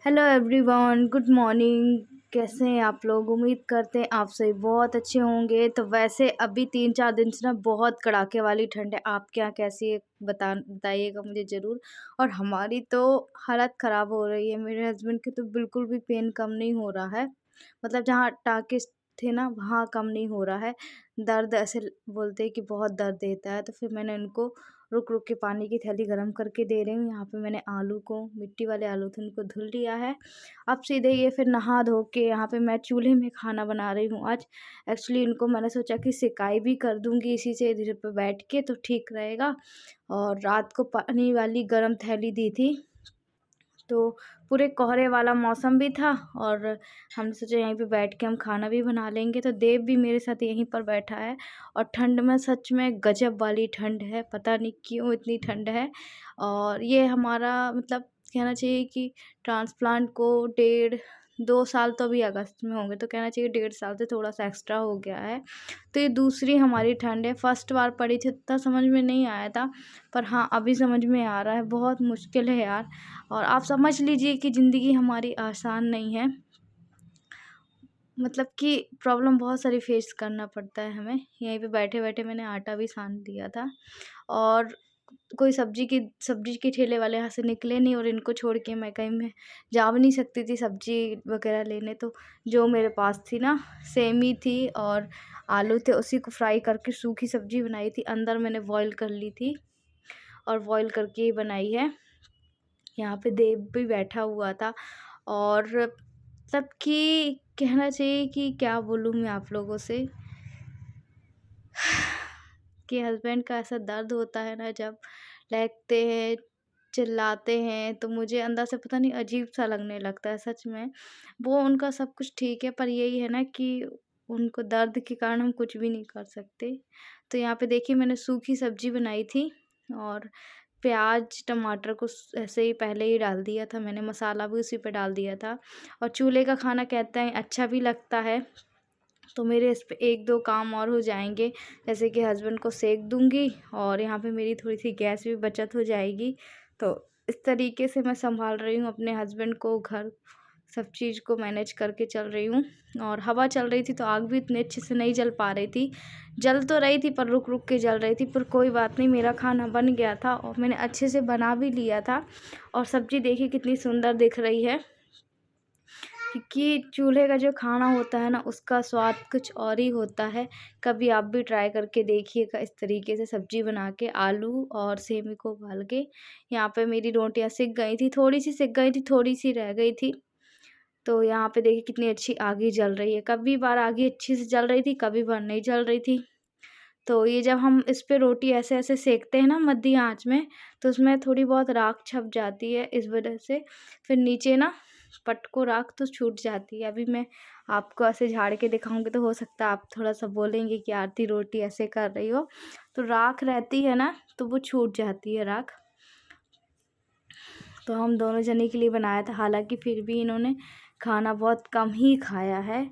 Hello everyone, good morning. कैसे हैं आप लोग? उम्मीद करते हैं आप सभी बहुत अच्छे होंगे। तो वैसे अभी 3-4 दिन से ना बहुत कड़ाके वाली ठंड है। आपके यहाँ कैसी है बताइएगा मुझे ज़रूर। और हमारी तो हालत ख़राब हो रही है। मेरे हस्बैंड के तो बिल्कुल भी पेन कम नहीं हो रहा है। मतलब जहाँ टाँके थे ना वहाँ कम नहीं हो रहा है। दर्द ऐसे बोलते हैं कि बहुत दर्द देता है। तो फिर मैंने उनको रुक रुक के पानी की थैली गर्म करके दे रही हूँ। यहाँ पे मैंने आलू को, मिट्टी वाले आलू थे, उनको धुल लिया है। अब सीधे ये फिर नहा धो के यहाँ पे मैं चूल्हे में खाना बना रही हूँ आज। एक्चुअली इनको मैंने सोचा कि सेकाई भी कर दूँगी इसी से इधर पे बैठ के, तो ठीक रहेगा। और रात को पानी वाली गर्म थैली दी थी, तो पूरे कोहरे वाला मौसम भी था और हमने सोचा यहीं पे बैठ के हम खाना भी बना लेंगे। तो देव भी मेरे साथ यहीं पर बैठा है। और ठंड में सच में गजब वाली ठंड है, पता नहीं क्यों इतनी ठंड है। और ये हमारा मतलब कहना चाहिए कि ट्रांसप्लांट को 1.5-2 साल तो अभी अगस्त में होंगे, तो कहना चाहिए 1.5 साल से थोड़ा सा एक्स्ट्रा हो गया है। तो ये दूसरी हमारी ठंड है। फर्स्ट बार पड़ी थी उतना समझ में नहीं आया था, पर हाँ अभी समझ में आ रहा है। बहुत मुश्किल है यार। और आप समझ लीजिए कि ज़िंदगी हमारी आसान नहीं है। मतलब कि प्रॉब्लम बहुत सारी फेस करना पड़ता है हमें। यहीं पे बैठे-बैठे मैंने आटा भी सान लिया था। और कोई सब्ज़ी के ठेले वाले यहाँ से निकले नहीं, और इनको छोड़ के मैं कहीं मैं जा भी नहीं सकती थी सब्ज़ी वग़ैरह लेने। तो जो मेरे पास थी ना, सेमी थी और आलू थे, उसी को फ्राई करके सूखी सब्ज़ी बनाई थी। अंदर मैंने बॉयल कर ली थी और बॉयल करके ही बनाई है। यहाँ पे देव भी बैठा हुआ था। और मतलब कि कहना चाहिए कि क्या बोलूँ मैं आप लोगों से कि हस्बैंड का ऐसा दर्द होता है ना, जब लेटते हैं, चिल्लाते हैं, तो मुझे अंदर से पता नहीं अजीब-सा लगने लगता है सच में। वो उनका सब कुछ ठीक है, पर यही है ना कि उनको दर्द के कारण हम कुछ भी नहीं कर सकते। तो यहाँ पे देखिए मैंने सूखी सब्ज़ी बनाई थी और प्याज़, टमाटर को ऐसे ही पहले ही डाल दिया था मैंने, मसाला भी उसी पे डाल दिया था। और चूल्हे का खाना कहते हैं अच्छा भी लगता है। तो मेरे इस पे 1-2 काम और हो जाएँगे, जैसे कि हस्बैंड को सेक दूँगी और यहाँ पे मेरी थोड़ी-सी गैस भी बचत हो जाएगी। तो इस तरीके से मैं सँभाल रही हूँ अपने हस्बैंड को, घर, सब चीज़ को मैनेज करके चल रही हूँ। और हवा चल रही थी तो आग भी इतने अच्छे से नहीं जल पा रही थी। जल तो रही थी पर रुक-रुक के जल रही थी, पर कोई बात नहीं, मेरा खाना बन गया था और मैंने अच्छे से बना भी लिया था। और सब्ज़ी देखिए कितनी सुंदर दिख रही है। क्योंकि चूल्हे का जो खाना होता है ना, उसका स्वाद कुछ और ही होता है। कभी आप भी ट्राई करके देखिएगा इस तरीके से सब्ज़ी बना के, आलू और सेमी को उबाल के। यहाँ पे मेरी रोटियाँ सिक गई थी, थोड़ी-सी सिक गई थी, थोड़ी-सी रह गई थी। तो यहाँ पे देखिए कितनी अच्छी आगी जल रही है। कभी बार आगी अच्छी से जल रही थी, कभी बार नहीं जल रही थी। तो ये जब हम इस पे रोटी ऐसे-ऐसे सेकते हैं ना मध्य आँच में, तो उसमें थोड़ी बहुत राख छप जाती है, इस वजह से फिर नीचे ना पटको राख तो छूट जाती है। अभी मैं आपको ऐसे झाड़ के दिखाऊँगी तो हो सकता है आप थोड़ा-सा बोलेंगे कि आरती रोटी ऐसे कर रही हो। तो राख रहती है ना, तो वो छूट जाती है राख। तो हम दोनों जने के लिए बनाया था, हालाँकि फिर भी इन्होंने खाना बहुत कम ही खाया है।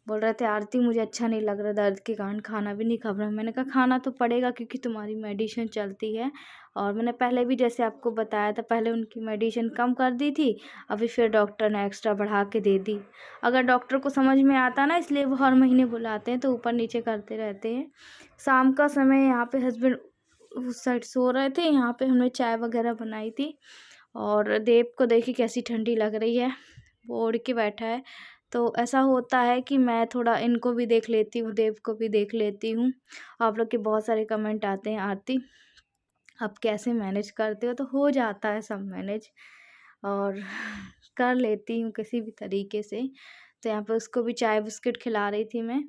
बोल रहे थे आरती मुझे अच्छा नहीं लग रहा, दर्द के कारण खाना भी नहीं खा रहा। मैंने कहा खाना तो पड़ेगा क्योंकि तुम्हारी मेडिसिन चलती है। और मैंने पहले भी जैसे आपको बताया था, पहले उनकी मेडिसिन कम कर दी थी, अभी फिर डॉक्टर ने एक्स्ट्रा बढ़ा के दे दी। अगर डॉक्टर को समझ में आता ना, इसलिए वो हर महीने बुलाते हैं, तो ऊपर नीचे करते रहते हैं। शाम का समय यहाँ पे हस्बैंड उस साइड सो रहे थे, यहाँ पे हमने चाय वगैरह बनाई थी। और देव को देखिए कैसी ठंडी लग रही है, वो ओढ़ के बैठा है। तो ऐसा होता है कि मैं थोड़ा इनको भी देख लेती हूँ, देव को भी देख लेती हूँ। आप लोग के बहुत सारे कमेंट आते हैं, आरती आप कैसे मैनेज करते हो? तो हो जाता है सब मैनेज, और कर लेती हूँ किसी भी तरीके से। तो यहाँ पे उसको भी चाय बिस्किट खिला रही थी मैं।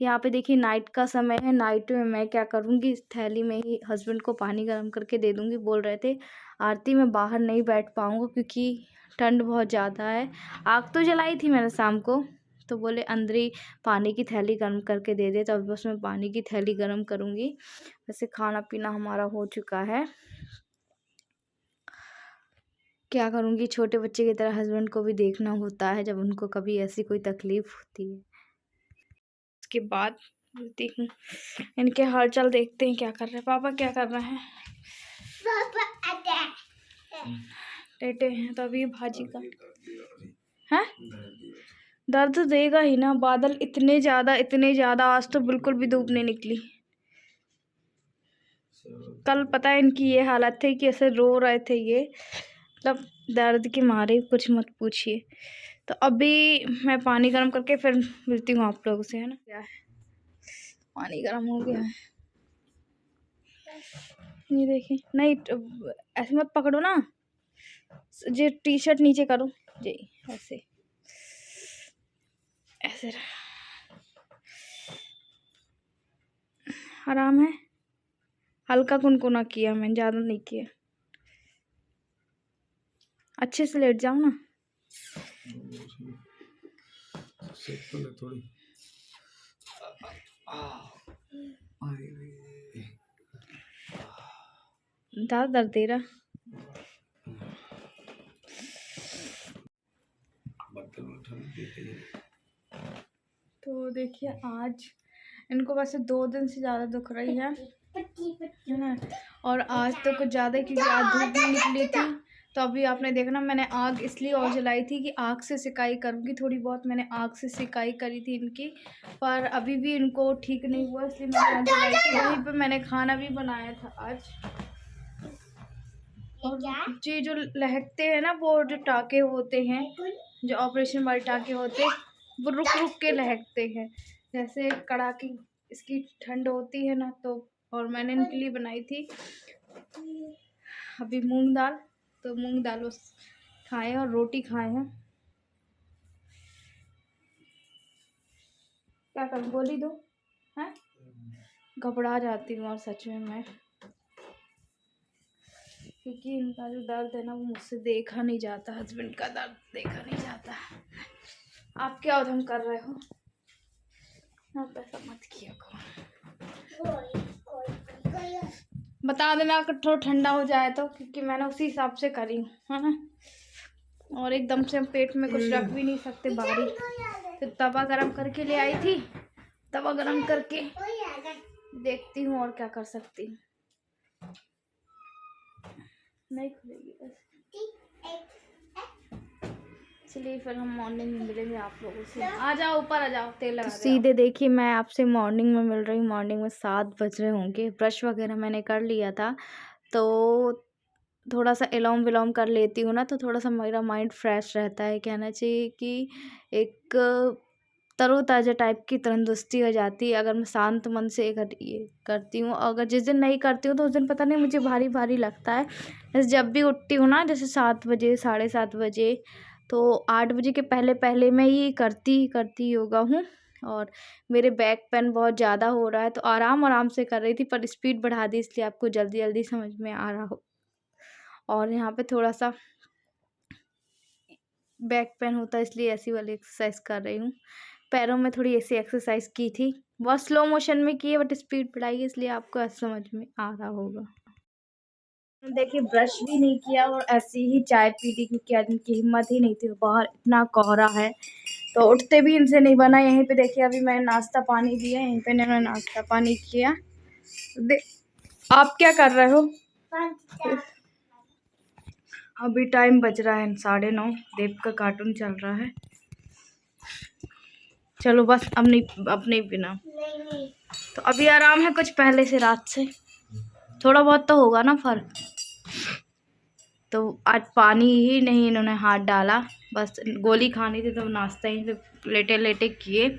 यहाँ पे देखिए नाइट का समय है, नाइट में मैं क्या करूँगी, इस थैली में ही हस्बैंड को पानी गर्म करके दे दूँगी। बोल रहे थे आरती मैं बाहर नहीं बैठ पाऊँगा क्योंकि ठंड बहुत ज़्यादा है। आग तो जलाई थी मैंने शाम को, तो बोले अंदर ही पानी की थैली गर्म करके दे दे, तो अब बस मैं पानी की थैली गर्म करूँगी। वैसे खाना-पीना हमारा हो चुका है। क्या करूँगी, छोटे बच्चे की तरह हस्बैंड को भी देखना होता है जब उनको कभी ऐसी कोई तकलीफ़ होती है। उसके बाद बोलती हूँ इनके हाल-चाल देखते हैं क्या कर रहे हैं। पापा क्या कर रहे हैं? लेटे हैं तो अभी भाजी का है। दर्द देगा ही ना, बादल इतने ज़्यादा आज तो बिल्कुल भी धूप नहीं निकली। कल पता है इनकी ये हालत थी कि ऐसे रो रहे थे ये, मतलब दर्द के मारे, कुछ मत पूछिए। तो अभी मैं पानी गर्म करके फिर मिलती हूँ आप लोगों से, है ना। क्या है, पानी गर्म हो गया है। ये देखिए, नहीं ऐसे मत पकड़ो ना, जो टी शर्ट नीचे करो जी, ऐसे ऐसे आराम है। हल्का कुनकुना किया मैंने, ज़्यादा नहीं किया। अच्छे से लेट जाओ ना। थोड़ी ज़्यादा दर्द दे रहा। तो देखिए आज इनको वैसे 2 दिन से ज़्यादा दुख रही है ना, और आज तो कुछ ज़्यादा ही, क्योंकि आज धूप भी निकली थी। तो अभी आपने देखना, मैंने आग इसलिए और जलाई थी कि आग से सिकाई करूँगी, थोड़ी बहुत मैंने आग से सिकाई करी थी इनकी, पर अभी भी इनको ठीक नहीं हुआ, इसलिए मैंने आग जलाई थी। वहीं पर मैंने खाना भी बनाया था आज। और जी जो लहकते हैं ना, वो जो टाँके होते हैं, जो ऑपरेशन वाले टाँके होते हैं, वो रुक रुक के लहकते हैं। जैसे कड़ाके इसकी ठंड होती है ना, तो और मैंने इनके लिए बनाई थी अभी मूंग दाल, तो मूंग दाल बस खाए और रोटी खाए हैं। क्या करूँ, बोली दो हैं, घबरा जाती हूँ और सच में मैं, क्योंकि इनका जो दर्द है ना, वो मुझसे देखा नहीं जाता, हस्बैंड का दर्द देखा नहीं जाता। आप क्या उधम कर रहे हो, आप ऐसा मत किया करो। बता देना कि थोड़ा ठंडा हो जाए तो, क्योंकि मैंने उसी हिसाब से करी हूँ, है ना। और एकदम से हम पेट में कुछ रख भी नहीं सकते भारी। तो तवा गरम करके ले आई थी, तवा गरम करके देखती हूँ और क्या कर सकती हूँ। नहीं खुलेगी बस। चलिए फिर हम मॉर्निंग में मिलेंगे आप लोगों से। आ जाओ ऊपर, आ जाओ, तेल लगा। तो सीधे देखिए, मैं आपसे मॉर्निंग में मिल रही हूँ। मॉर्निंग में 7 बज रहे होंगे। ब्रश वगैरह मैंने कर लिया था, तो थोड़ा सा एलोम विलोम कर लेती हूँ ना, तो थोड़ा सा मेरा माइंड फ्रेश रहता है। कहना चाहिए कि एक तरोताज़ा टाइप की तंदुरुस्ती हो जाती है अगर मैं शांत मन से ये करती हूँ। अगर जिस दिन नहीं करती हूँ तो उस दिन पता नहीं मुझे भारी भारी लगता है। जैसे जब भी उठती हूँ ना, जैसे 7 बजे, 7:30 बजे, तो 8 बजे के पहले पहले मैं ये करती योगा हूँ। और मेरे बैक पेन बहुत ज़्यादा हो रहा है, तो आराम आराम से कर रही थी, पर स्पीड बढ़ा दी इसलिए आपको जल्दी जल्दी समझ में आ रहा हो। और यहाँ पे थोड़ा सा बैक पेन होता है, इसलिए ऐसी वाली एक्सरसाइज कर रही हूँ। पैरों में थोड़ी ऐसी एक्सरसाइज की थी, बहुत स्लो मोशन में की है, बट स्पीड बढ़ाई है, इसलिए आपको ऐसा समझ में आ रहा होगा। देखिए, ब्रश भी नहीं किया और ऐसी ही चाय पी ली, क्योंकि आज इनकी हिम्मत ही नहीं थी, बाहर इतना कोहरा है, तो उठते भी इनसे नहीं बना। यहीं पे देखिए, अभी मैंने नाश्ता पानी दिया, यहीं पे मैंने नाश्ता पानी किया। आप क्या कर रहे हो? अभी टाइम बज रहा है 9:30, देव का कार्टून चल रहा है। चलो बस, अब नहीं पीना। तो अभी आराम है कुछ पहले से, रात से थोड़ा बहुत तो होगा ना फर्क। तो आज पानी ही नहीं इन्होंने हाथ डाला, बस गोली खानी थी तो नाश्ता ही लेटे लेटे किए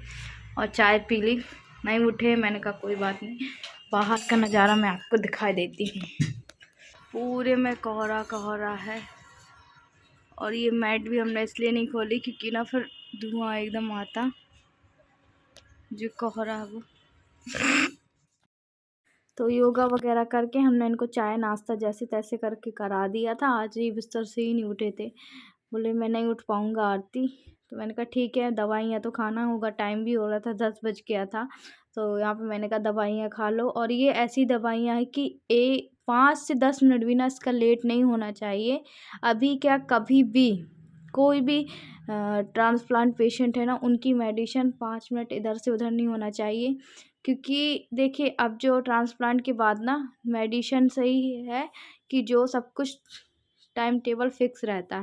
और चाय पी ली। नहीं उठे, मैंने कहा कोई बात नहीं, बाहर का नज़ारा मैं आपको दिखाई देती हूँ। पूरे में कोहरा कोहरा है, और ये मैट भी हमने इसलिए नहीं खोली क्योंकि ना फिर धुआं एकदम आता, जो कोहरा है वो। तो योगा वगैरह करके हमने इनको चाय नाश्ता जैसे तैसे करके करा दिया था। आज ये बिस्तर से ही नहीं उठे थे, बोले मैं नहीं उठ पाऊँगा आरती। तो मैंने कहा ठीक है, दवाइयाँ तो खाना होगा, टाइम भी हो रहा था, 10 बज गया था। तो यहाँ पे मैंने कहा दवाइयाँ खा लो, और ये ऐसी दवाइयाँ हैं कि 5 से 10 मिनट भी ना इसका लेट नहीं होना चाहिए। अभी क्या, कभी भी कोई भी ट्रांसप्लांट पेशेंट है ना, उनकी मेडिसिन 5 मिनट इधर से उधर नहीं होना चाहिए। क्योंकि देखिए, अब जो ट्रांसप्लांट के बाद ना मेडिसिन सही है कि जो सब कुछ टाइम टेबल फिक्स रहता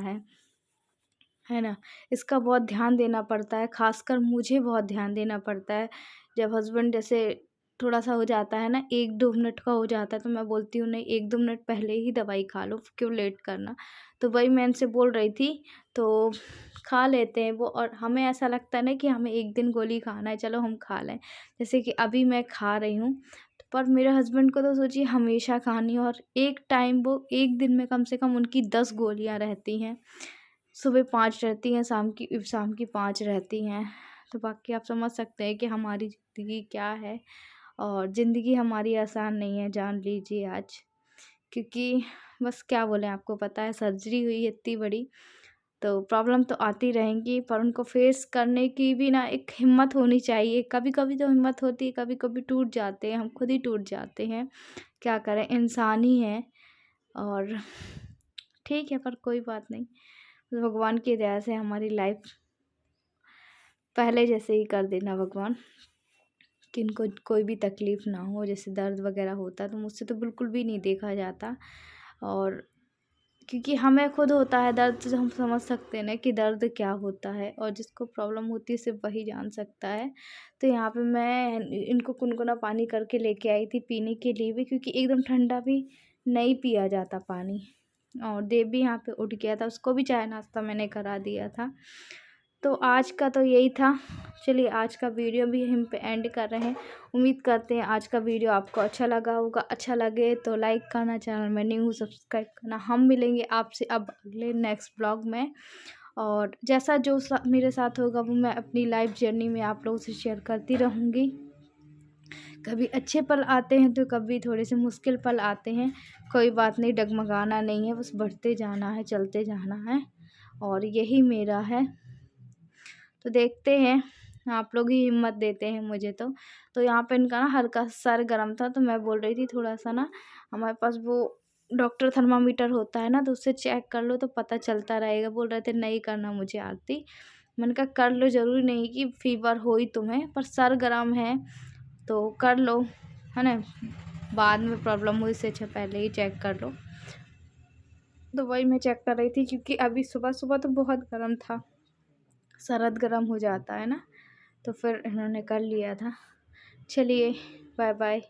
है ना? इसका बहुत ध्यान देना पड़ता है, ख़ासकर मुझे बहुत ध्यान देना पड़ता है। जब हस्बैंड जैसे थोड़ा-सा हो जाता है ना, 1-2 मिनट का हो जाता है, तो मैं बोलती हूँ नहीं 1-2 मिनट पहले ही दवाई खा लो, क्यों लेट करना? तो वही मैं इनसे बोल रही थी, तो खा लेते हैं वो, और हमें ऐसा लगता है ना कि हमें एक दिन गोली खाना है, चलो हम खा लें। जैसे कि अभी मैं खा रही हूँ, पर मेरे हस्बैंड को तो सोचिए हमेशा खानी है, और एक टाइम वो एक दिन में कम से कम उनकी 10 गोलियाँ रहती हैं। सुबह 5 रहती हैं, शाम की 5 रहती हैं। तो बाकी आप समझ सकते हैं कि हमारी ज़िंदगी क्या है, और ज़िंदगी हमारी आसान नहीं है, जान लीजिए आज। क्योंकि बस क्या बोलें, आपको पता है सर्जरी हुई है इतनी बड़ी, तो प्रॉब्लम तो आती रहेंगी, पर उनको फेस करने की भी ना एक हिम्मत होनी चाहिए। कभी-कभी तो हिम्मत होती है, कभी-कभी टूट जाते हैं, हम खुद ही टूट जाते हैं। क्या करें, इंसान ही हैं, और ठीक है, पर कोई बात नहीं। भगवान की दया से हमारी लाइफ पहले जैसे ही कर देना भगवान, कि इनको कोई भी तकलीफ़ ना हो। जैसे दर्द वग़ैरह होता है तो मुझसे तो बिल्कुल भी नहीं देखा जाता, और क्योंकि हमें खुद होता है दर्द, तो हम समझ सकते हैं ना कि दर्द क्या होता है, और जिसको प्रॉब्लम होती है सिर्फ़ वही जान सकता है। तो यहाँ पे मैं इनको गुनगुना पानी करके लेके आई थी पीने के लिए भी, क्योंकि एकदम ठंडा भी नहीं पिया जाता पानी। और देव भी यहाँ पे उठ गया था, उसको भी चाय नाश्ता मैंने करा दिया था। तो आज का तो यही था। चलिए आज का वीडियो भी यहीं पे एंड कर रहे हैं। उम्मीद करते हैं आज का वीडियो आपको अच्छा लगा होगा। अच्छा लगे तो लाइक करना, चैनल में न्यू हो सब्सक्राइब करना। हम मिलेंगे आपसे अब अगले नेक्स्ट ब्लॉग में, और जैसा जो मेरे साथ होगा वो मैं अपनी लाइफ जर्नी में आप लोगों से शेयर करती रहूँगी। कभी अच्छे पल आते हैं तो कभी थोड़े से मुश्किल पल आते हैं। कोई बात नहीं, डगमगाना नहीं है, बस बढ़ते जाना है, चलते जाना है, और यही मेरा है। तो देखते हैं, आप लोग ही हिम्मत देते हैं मुझे तो यहाँ पे इनका ना हल्का सर गर्म था, तो मैं बोल रही थी थोड़ा-सा ना हमारे पास वो डॉक्टर थर्मामीटर होता है ना, तो उससे चेक कर लो तो पता चलता रहेगा। बोल रहे थे नहीं करना मुझे आरती। मैंने कहा कर लो, ज़रूरी नहीं कि फ़ीवर हो ही तुम्हें, पर सर गर्म है तो कर लो, है ना? बाद में प्रॉब्लम हो, इससे अच्छा पहले ही चेक कर लो। तो वही मैं चेक कर रही थी, क्योंकि अभी सुबह-सुबह तो बहुत गर्म था। सरद गरम हो जाता है ना, तो फिर इन्होंने कर लिया था। चलिए, बाय बाय।